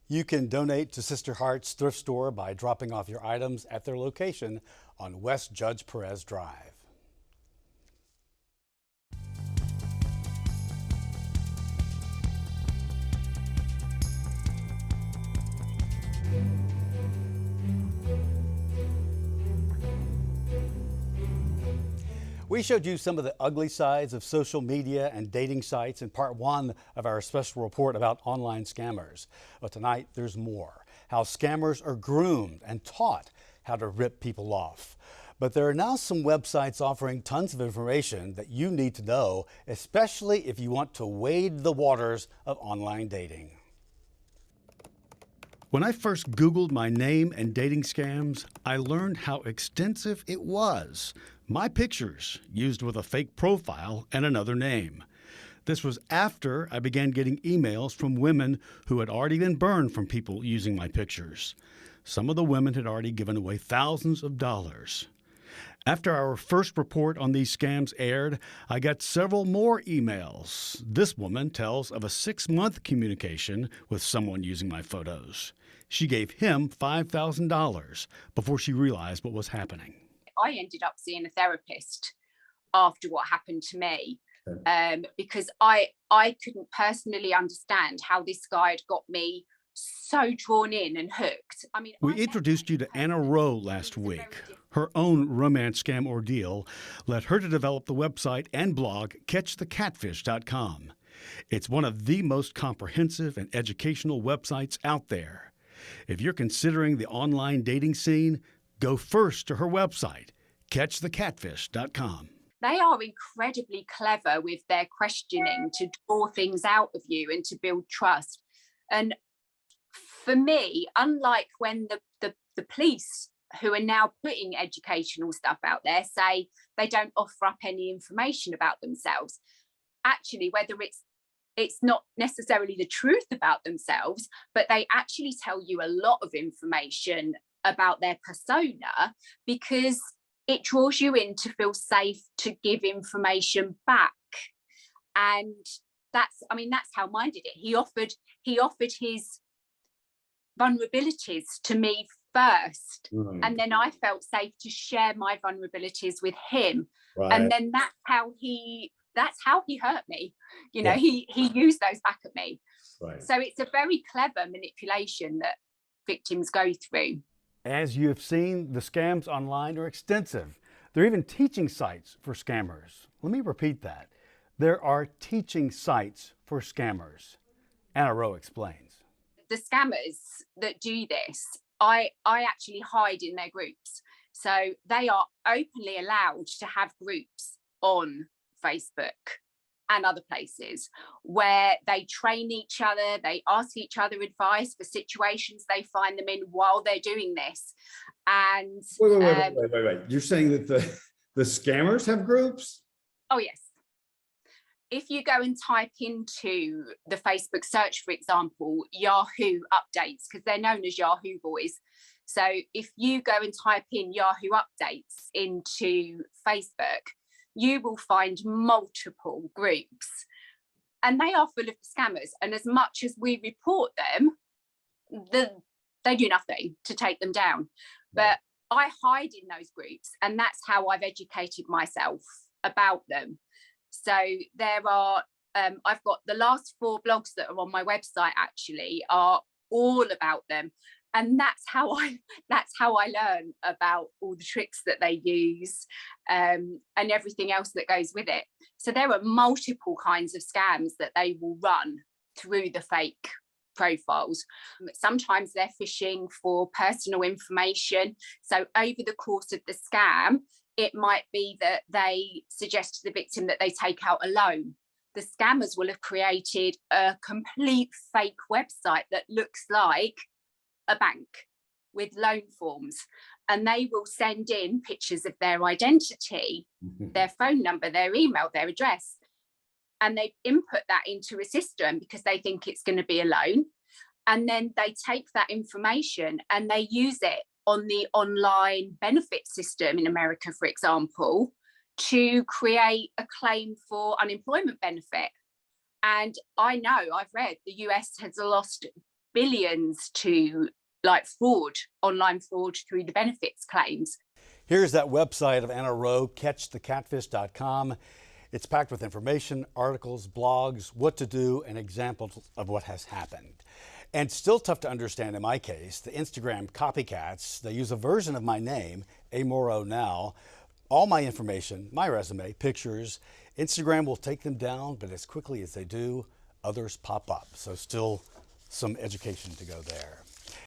You can donate to Sister Heart's thrift store by dropping off your items at their location on West Judge Perez Drive. We showed you some of the ugly sides of social media and dating sites in part one of our special report about online scammers. But tonight there's more. How scammers are groomed and taught how to rip people off. But there are now some websites offering tons of information that you need to know, especially if you want to wade the waters of online dating. When I first Googled my name and dating scams, I learned how extensive it was. My pictures used with a fake profile and another name. This was after I began getting emails from women who had already been burned from people using my pictures. Some of the women had already given away thousands of dollars. After our first report on these scams aired, I got several more emails. This woman tells of a 6-month communication with someone using my photos. She gave him $5,000 before she realized what was happening. I ended up seeing a therapist after what happened to me, because I couldn't personally understand how this guy had got me so drawn in and hooked. I mean, we introduced you to Anna Rowe last week. Her own romance scam ordeal led her to develop the website and blog catchthecatfish.com. It's one of the most comprehensive and educational websites out there. If you're considering the online dating scene, go first to her website, catchthecatfish.com. They are incredibly clever with their questioning to draw things out of you and to build trust. And for me, unlike when the police, who are now putting educational stuff out there, say they don't offer up any information about themselves, actually, whether it's not necessarily the truth about themselves, but they actually tell you a lot of information about their persona, because it draws you in to feel safe to give information back. And that's how mine did it. He offered his vulnerabilities to me first, and then I felt safe to share my vulnerabilities with him. Right. And then that's how he hurt me. You know, he used those back at me. Right. So it's a very clever manipulation that victims go through. As you have seen, the scams online are extensive. There are even teaching sites for scammers. Let me repeat that. There are teaching sites for scammers. Anna Rowe explains. The scammers that do this, I actually hide in their groups. So they are openly allowed to have groups on Facebook and other places where they train each other, they ask each other advice for situations they find them in while they're doing this. And wait. You're saying that the scammers have groups? Oh, yes. If you go and type into the Facebook search, for example, Yahoo updates, because they're known as Yahoo boys. So if you go and type in Yahoo updates into Facebook, you will find multiple groups, and they are full of scammers. And as much as we report them, they do nothing to take them down. But I hide in those groups, and that's how I've educated myself about them. So there are, I've got the last 4 blogs that are on my website actually are all about them. And that's how I learn about all the tricks that they use, and everything else that goes with it. So there are multiple kinds of scams that they will run through the fake profiles. Sometimes they're phishing for personal information. So over the course of the scam, it might be that they suggest to the victim that they take out a loan. The scammers will have created a complete fake website that looks like a bank with loan forms, and they will send in pictures of their identity, their phone number, their email, their address, and they input that into a system because they think it's going to be a loan. And then they take that information and they use it on the online benefit system in America, for example, to create a claim for unemployment benefit. And I know, I've read, the US has lost billions to like fraud, online fraud through the benefits claims. Here's that website of Anna Rowe, catchthecatfish.com. It's packed with information, articles, blogs, what to do, and examples of what has happened. And still tough to understand in my case, the Instagram copycats, they use a version of my name, Amoro Now. All my information, my resume, pictures, Instagram will take them down, but as quickly as they do, others pop up. So still some education to go there.